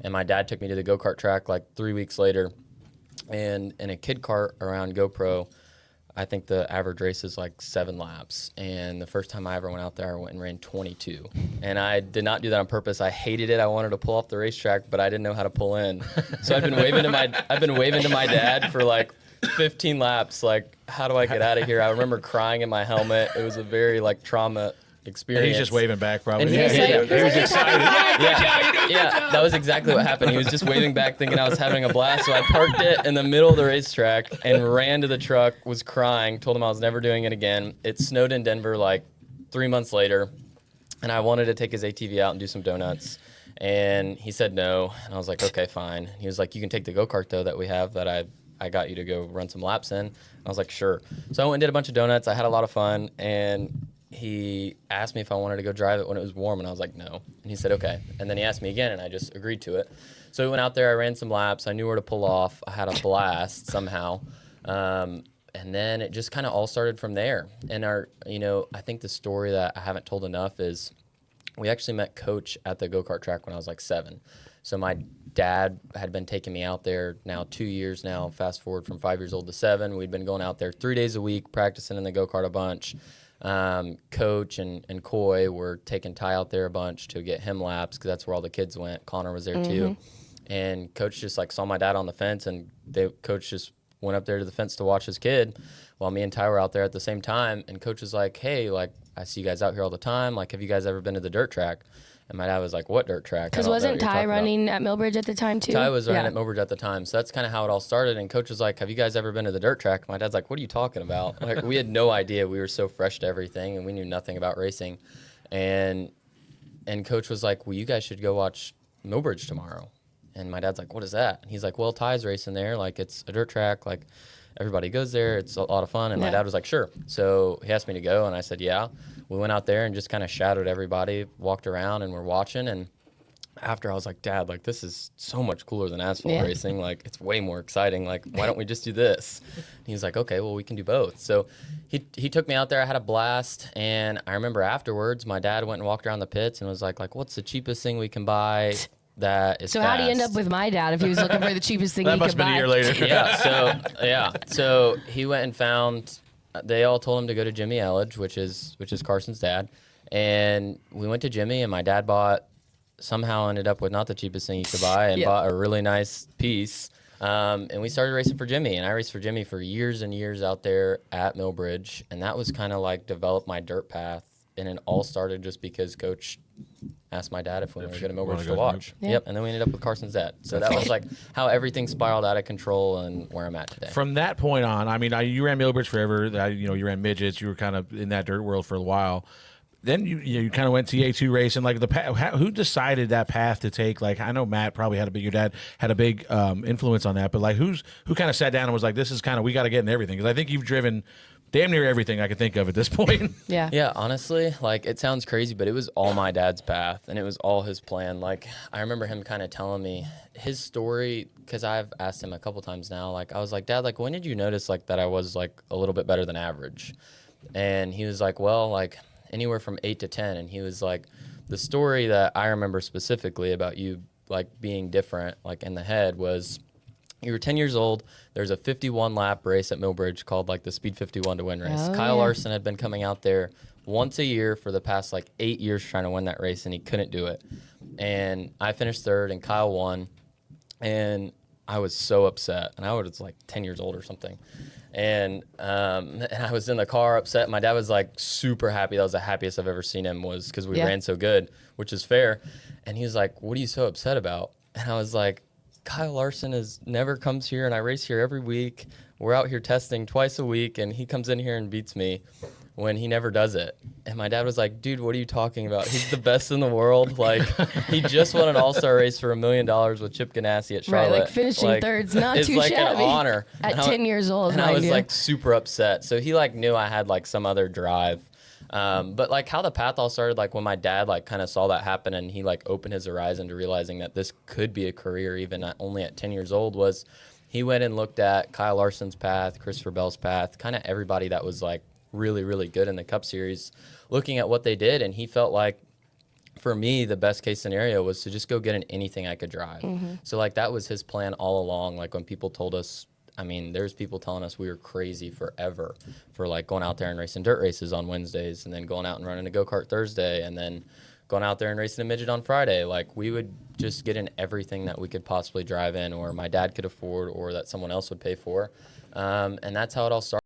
And my dad took me to the go-kart track like 3 weeks later. And in a kid kart around GoPro, I think the average race is like 7 laps. And the first time I ever went out there, I went and ran 22. And I did not do that on purpose. I hated it. I wanted to pull off the racetrack, but I didn't know how to pull in. So I've been waving to my dad for like 15 laps. Like, how do I get out of here? I remember crying in my helmet. It was a very like trauma experience. And he's just waving back, probably. And he was excited. Yeah, that was exactly what happened. He was just waving back, thinking I was having a blast. So I parked it in the middle of the racetrack and ran to the truck, was crying, told him I was never doing it again. It snowed in Denver like 3 months later, and I wanted to take his ATV out and do some donuts. And he said no, and I was like, okay, fine. He was like, you can take the go-kart, though, that we have that I got you to go run some laps in. And I was like, sure. So I went and did a bunch of donuts. I had a lot of fun, and he asked me if I wanted to go drive it when it was warm, and I was like, no. And he said, okay. And then he asked me again, and I just agreed to it. So we went out there. I ran some laps. I knew where to pull off. I had a blast somehow. And then it just kind of all started from there. And I think the story that I haven't told enough is we actually met Coach at the go-kart track when I was like 7. So my dad had been taking me out there now 2 years now, fast forward from 5 years old to 7. We'd been going out there 3 days a week, practicing in the go-kart a bunch. Coach and Coy were taking Ty out there a bunch to get him laps because that's where all the kids went. Connor was there too. And Coach just like saw my dad on the fence, and Coach just went up there to the fence to watch his kid while me and Ty were out there at the same time. And Coach was like, hey, like, I see you guys out here all the time. Like, have you guys ever been to the dirt track? And my dad was like, what dirt track? Because wasn't Ty running at Millbridge at the time, too? Ty was running at Millbridge at the time. So that's kind of how it all started. And Coach was like, have you guys ever been to the dirt track? My dad's like, what are you talking about? Like, we had no idea. We were so fresh to everything, and we knew nothing about racing. And Coach was like, well, you guys should go watch Millbridge tomorrow. And my dad's like, what is that? And he's like, well, Ty's racing there. Like, it's a dirt track. Like, everybody goes there. It's a lot of fun. And my dad was like, sure. So he asked me to go, and I said, yeah. We went out there and just kind of shadowed everybody, walked around, and we're watching. And after, I was like, Dad, like, this is so much cooler than asphalt racing. Like, it's way more exciting. Like, why don't we just do this? And he was like, okay, well, we can do both. So he took me out there. I had a blast. And I remember afterwards, my dad went and walked around the pits and was like, what's the cheapest thing we can buy that is So fast? how do you end up with my dad if he was looking for the cheapest thing he could buy? That must have been a year later. So he went and found, they all told him to go to Jimmy Elledge, which is Carson's dad. And we went to Jimmy, and my dad somehow ended up with not the cheapest thing you could buy, and bought a really nice piece. And we started racing for Jimmy, and I raced for Jimmy for years and years out there at Millbridge. And that was kind of like developed my dirt path. And it all started just because Coach asked my dad if we wanted to go to Millbridge to watch. Yep. And then we ended up with Carson's dad. So that was like how everything spiraled out of control and where I'm at today. From that point on, I mean, you ran Millbridge forever. You ran midgets. You were kind of in that dirt world for a while. Then you kind of went TA2 racing. Like who decided that path to take? Like, I know Matt probably your dad had a big influence on that. But like, who kind of sat down and was like, this is kind of, we got to get in everything? Because I think you've driven damn near everything I could think of at this point. Yeah, honestly, like, it sounds crazy, but it was all my dad's path, and it was all his plan. Like, I remember him kind of telling me his story, because I've asked him a couple times now. Like, I was like, Dad, like, when did you notice, like, that I was, like, a little bit better than average? And he was like, well, like, anywhere from 8 to 10. And he was like, the story that I remember specifically about you, like, being different, like, in the head was, you were 10 years old. There's a 51-lap race at Millbridge called, like, the Speed 51 to Win race. Kyle Larson had been coming out there once a year for the past, like, 8 years trying to win that race, and he couldn't do it. And I finished third, and Kyle won. And I was so upset. And I was, like, 10 years old or something. And I was in the car upset. My dad was, like, super happy. That was the happiest I've ever seen him, was because we ran so good, which is fair. And he was like, what are you so upset about? And I was like, Kyle Larson never comes here, and I race here every week. We're out here testing twice a week, and he comes in here and beats me when he never does it. And my dad was like, dude, what are you talking about? He's the best in the world. Like, he just won an all-star race for $1 million with Chip Ganassi at Charlotte. Right, like, finishing third's not too shabby. It's like an honor. At 10 years old, and I was like super upset. So he like knew I had like some other drive. But like how the path all started, like when my dad like kind of saw that happen, and he like opened his horizon to realizing that this could be a career even only at 10 years old, was he went and looked at Kyle Larson's path, Christopher Bell's path, kind of everybody that was like really, really good in the Cup Series, looking at what they did. And he felt like for me, the best case scenario was to just go get in anything I could drive. So like that was his plan all along. Like when people told us, I mean, there's people telling us we were crazy forever for like going out there and racing dirt races on Wednesdays and then going out and running a go-kart Thursday and then going out there and racing a midget on Friday. Like we would just get in everything that we could possibly drive in or my dad could afford or that someone else would pay for. And that's how it all started.